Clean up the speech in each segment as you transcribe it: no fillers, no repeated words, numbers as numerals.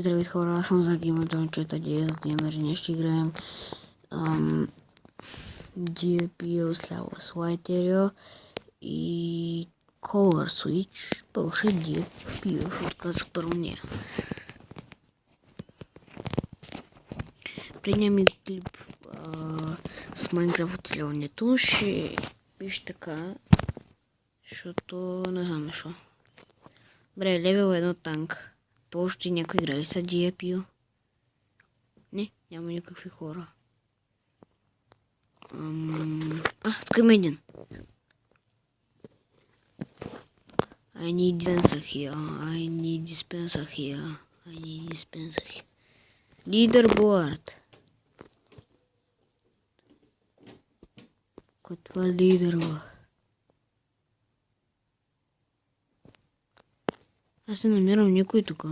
И здравейте хора, аз съм Загима, Дончета, Геймер, ние ще играем GPU Slava Sliterio и Color Switch. Първо ще GPU, защото казах първо нея. Предния ми клип с Minecraft оцеляването ще пише така, защото не знам защо. Добре, левел 1 танк. То още някой играли са GPU? Не, няма никакви хора. Тук има един. I need dispenser here. I need dispenser here. I need dispenser here. Leaderboard. Кой това leaderboard? Аз не намирам никой тук.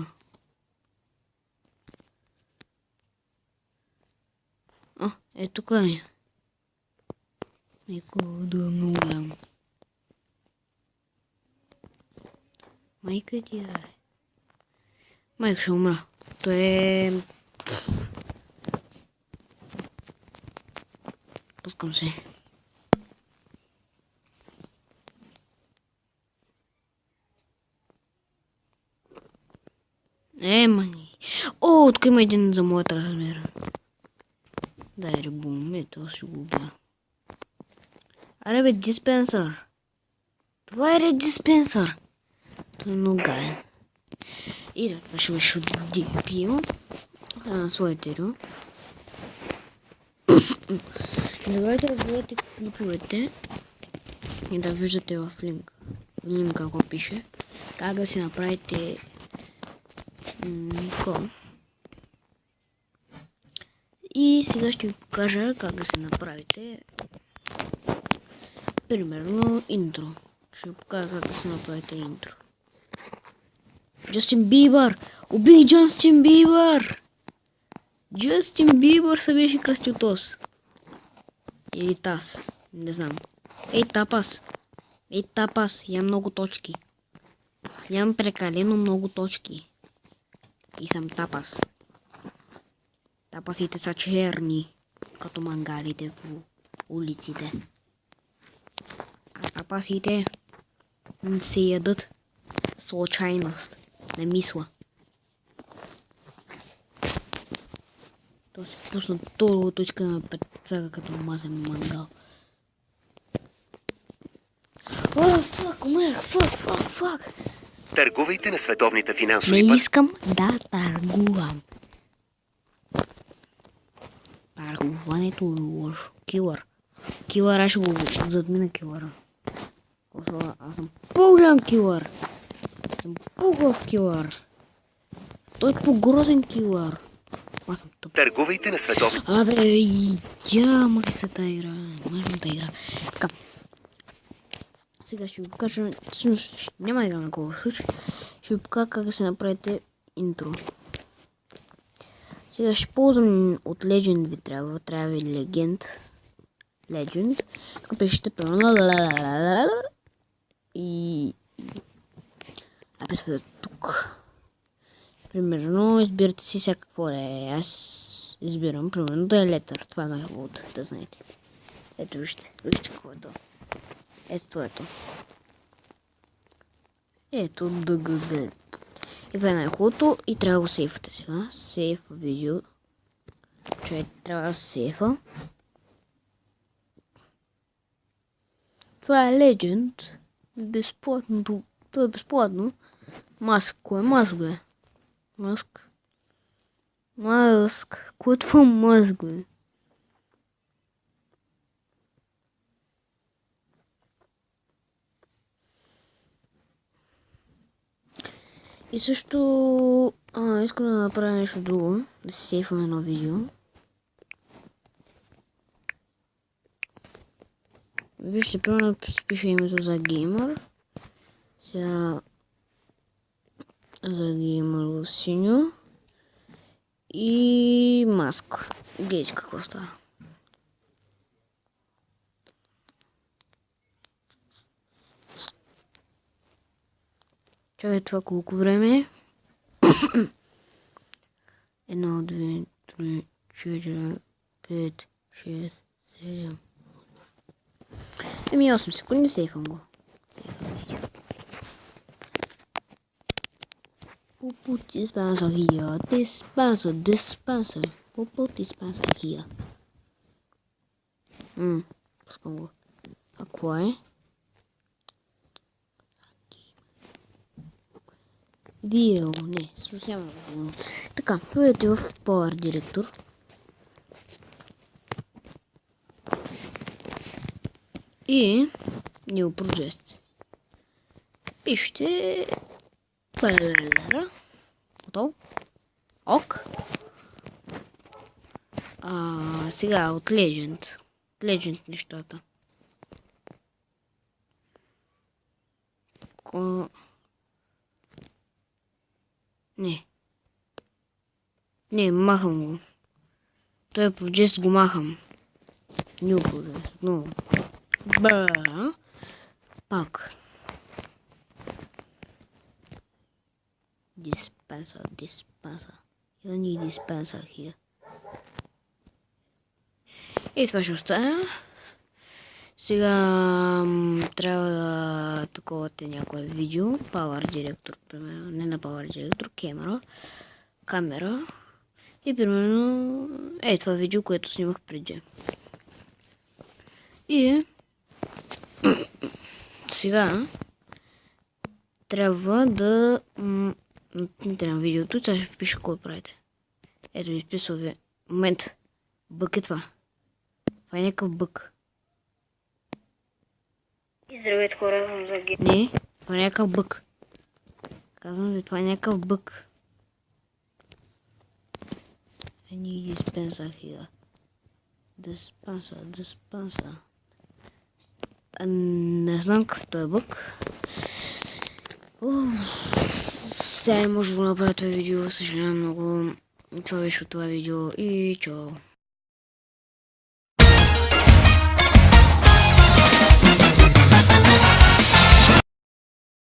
Тук е. Никога да е много голям. Майка ти е. Майка ще умра. То е... Пускам се. Мани. О, тук има един за моят размер. Дай рибум, ето ще го убия. Аре бе, диспенсър. Това е диспенсър. Това е много гаден. И да, това ще беше от GPU. Слайтерио. Не забравяйте да гледате клиповете и да виждате в линк. Линк какво пише. Как да си направите Нико. И сега ще ви покажа как да се направите примерно интро. Ще ви покажа как да се направите интро. Джастин Бибър! Убих Джастин Бибър! Джастин Бибър се беше кръстил тос. Или таз. Не знам. Тапас. Ям много точки. Ям прекалено много точки. И съм тапас. Тапасите са черни, като мангалите в улиците. А тапасите се ядат случайност, не мисля. То се пусна толкова точка на пецака, като мазен мангал. Фак! Търгувайте на световните финансови Не искам да търгувам. Търгуването е лошо. Килър, аз ще го задмина килъра. Аз съм по-голям килър. Аз съм по-голям килър. Той е по-грозен килър. Аз съм тъп. Търгувайте на световни. Май се тая игра. Така. Сега ще ви покажа, всъщност няма да играм на Color Switch. Ще ви покажа как да се направите интро. Сега ще ползвам от Legend ви трябва ви Legend. Тук пишете примерно и написвате тук. Примерно избирате си всякакво да е. Аз избирам примерно да е летър. Това е най-хубавото, да знаете. Ето вижте какво е то. Ето. Ето ДГГ. И това е най-хубавото и трябва да го сейфате сега. Сейф видео. Човек трябва да се сейфа. Това е Legend. Безплатно. Това е безплатно. Маск. Кое маск е? Маск. Кое е това маск е? И също искам да направя нещо друго, да си сейфвам едно видео. Вижте, примерно пише името за геймер. Сега за геймер в синьо. И маск. Гледайте какво става. Чакай това колко време е. 1, 2, 3, 4, 5, 6, 7. Еми 8 секунди, сейфам го. We'll put dispenser here. Dispenser. We'll put dispenser here. Пускам го. Какво е? Виел. Не, всъщност няма виел. Така, бъдете в Power Director. И New Project. Пишете плера. Готово. Ок. Сега от Legend. Legend нещата. Не, махам го. Той е Project, го махам. New Project. Отново. Пак. Dispenser. You need dispenser here. И това ще остане. Сега трябва да таковате някое видео. Power Director, примерно. Не на Power Director, камера. И примерно това видео, което снимах преди. И сега трябва да трябва видеото, сега ще впиша кой правите. Ето изписва ви. Момент. Бък е това. Това е някакъв бък. Здравейте хора, съм за ге. Не, това е някакъв бък. Казвам ви, това е някакъв бък. Any dispenser here. Dispenser. Не знам какъв той е бък. Сега не може да го направя това видео, съжалявам много. Това беше от това видео и чао.